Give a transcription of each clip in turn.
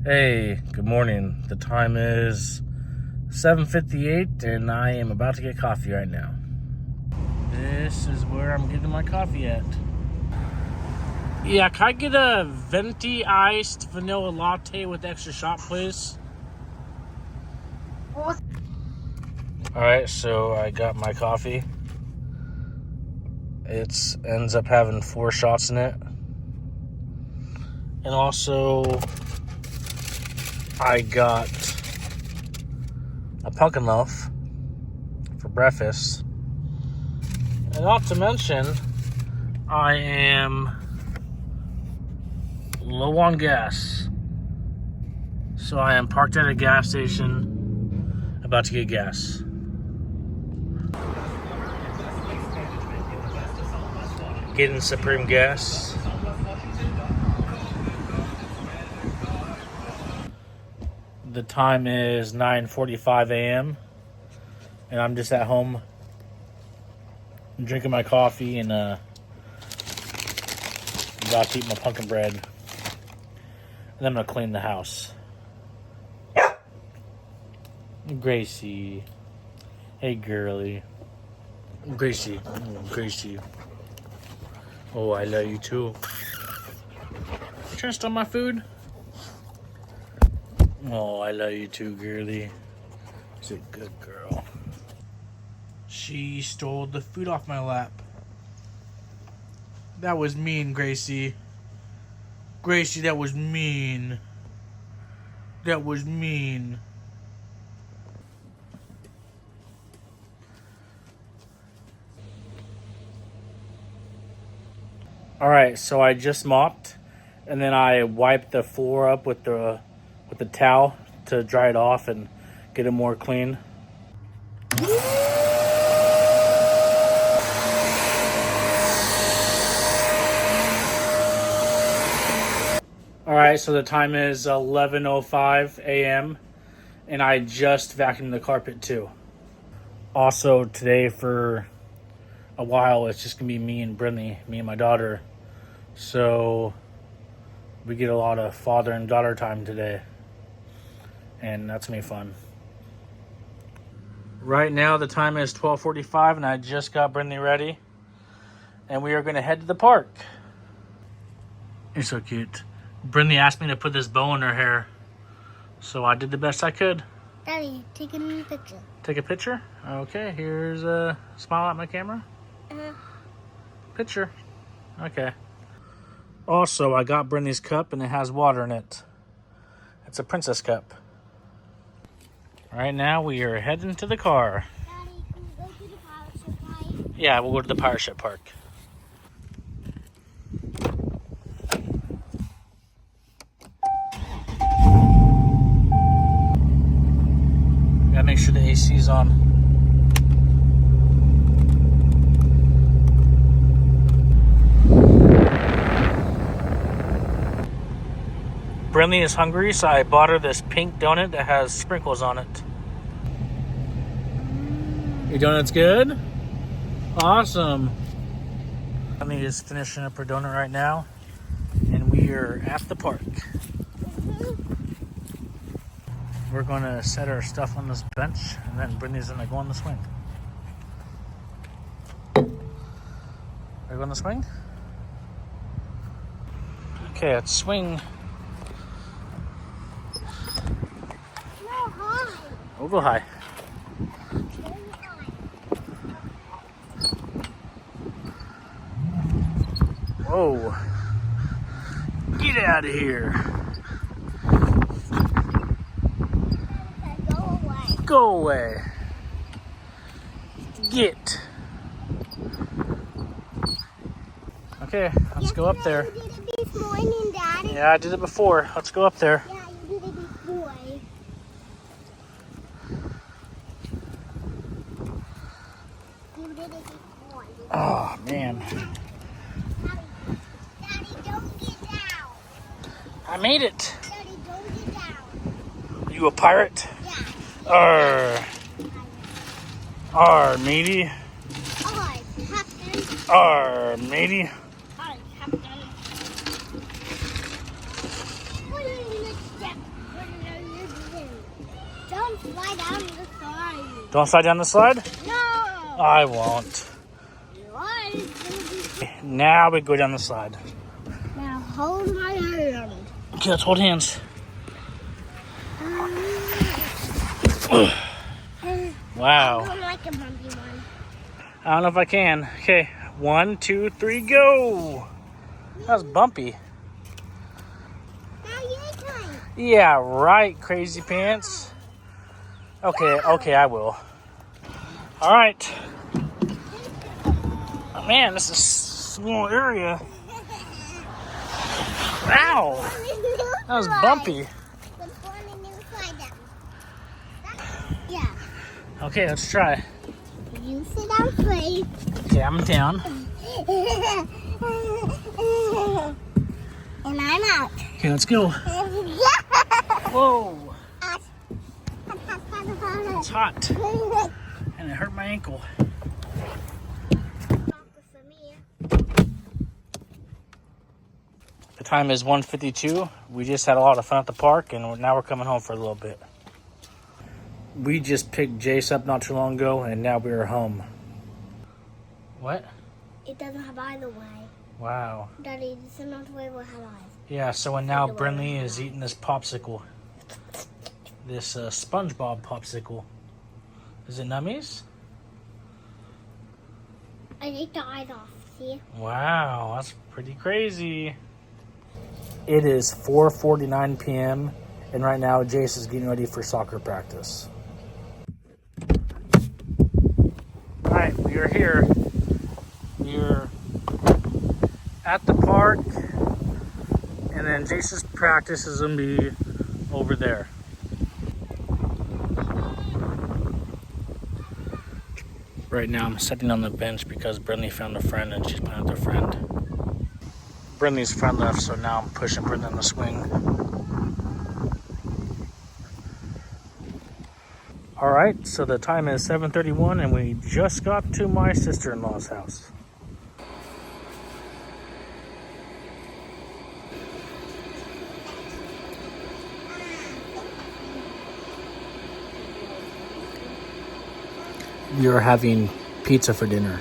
Hey, good morning. The time is 7:58 and I am about to get coffee right now. This is where I'm getting my coffee at. Yeah, can I get a venti iced vanilla latte with extra shot, please? Alright, so I got my coffee. It ends up having 4 shots in it. And also, I got a pumpkin loaf for breakfast. And not to mention, I am low on gas. So I am parked at a gas station, about to get gas. Getting Supreme gas. The time is 9:45 a.m. and I'm just at home drinking my coffee and about to eat my pumpkin bread. And then I'm gonna clean the house. Gracie. Hey girly. Gracie. Gracie. Oh, I love you too. Trying to steal my food? Oh, I love you too, girly. She's a good girl. She stole the food off my lap. That was mean, Gracie. Gracie, that was mean. That was mean. Alright, so I just mopped and then I wiped the floor up with the towel to dry it off and get it more clean. Alright, so the time is 11:05 a.m. and I just vacuumed the carpet too. Also today for a while it's just gonna be me and my daughter. So we get a lot of father and daughter time today. And that's gonna be fun. Right now the time is 12:45 and I just got Brittany ready. And we are gonna head to the park. You're so cute. Brittany asked me to put this bow in her hair. So I did the best I could. Daddy, take a picture. Take a picture? Okay, here's a smile at my camera. Picture. Okay. Also, I got Brittany's cup and it has water in it. It's a princess cup. Right now we are heading to the car. Daddy, can we go to the pirate ship park? Yeah, we'll go to the pirate ship park. Gotta make sure the AC is on. Brinley is hungry, so I bought her this pink donut that has sprinkles on it. Your donut's good? Awesome. Brinley is finishing up her donut right now, and we are at the park. We're going to set our stuff on this bench, and then Brittany's going to go on the swing. Are you going on the swing? Okay, let's swing. No, high. We'll go high. Whoa. Get out of here. Okay, go away. Go away. Get. Okay, let's go up there. You did it this morning, Daddy. Yeah, I did it before. Let's go up there. Yeah, you did it before. You did it before. Oh, man. Daddy, don't get down. I made it. Daddy, don't get down. Are you a pirate? Yeah. Arr. Arr, matey. Alright, Captain. Arr, matey. Alright, Captain. What are you gonna step slide down the slide. Don't slide down the slide? No. I won't. Now we go down the slide. Now hold my hand. Okay, let's hold hands. Wow. I don't like a bumpy one. I don't know if I can. Okay, 1, 2, 3, go. That was bumpy. Now your turn. Yeah, right, crazy pants. Okay, I will. All right. Oh, man, this is a small area. Ow, that was bumpy. Yeah. Okay, let's try. You sit down first. Okay, I'm down. And I'm out. Okay, let's go. Whoa, it's hot, and it hurt my ankle. The time is 1:52. We just had a lot of fun at the park, and now we're coming home for a little bit. We just picked Jace up not too long ago, and now we are home. What? It doesn't have either way. Wow. Daddy, this is not the way we have eyes. Yeah, so and now Brinley is eating this popsicle. This SpongeBob popsicle. Is it nummies? I take the eyes off, see? Wow, that's pretty crazy. It is 4:49 p.m. and right now Jace is getting ready for soccer practice. Alright, we are here. We're at the park, and then Jace's practice is going to be over there. Right now I'm sitting on the bench because Brinley found a friend and she's playing with her friend. Brinley's friend left, so now I'm pushing Brinley on the swing. Alright, so the time is 7:31 and we just got to my sister-in-law's house. We are having pizza for dinner.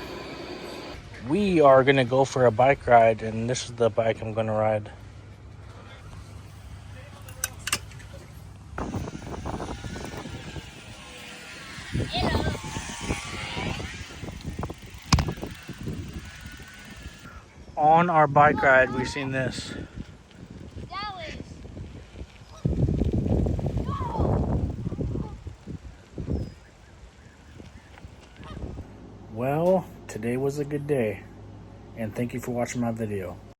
We are gonna go for a bike ride, and this is the bike I'm gonna ride. On our bike ride, we've seen this. Well, today was a good day, and thank you for watching my video.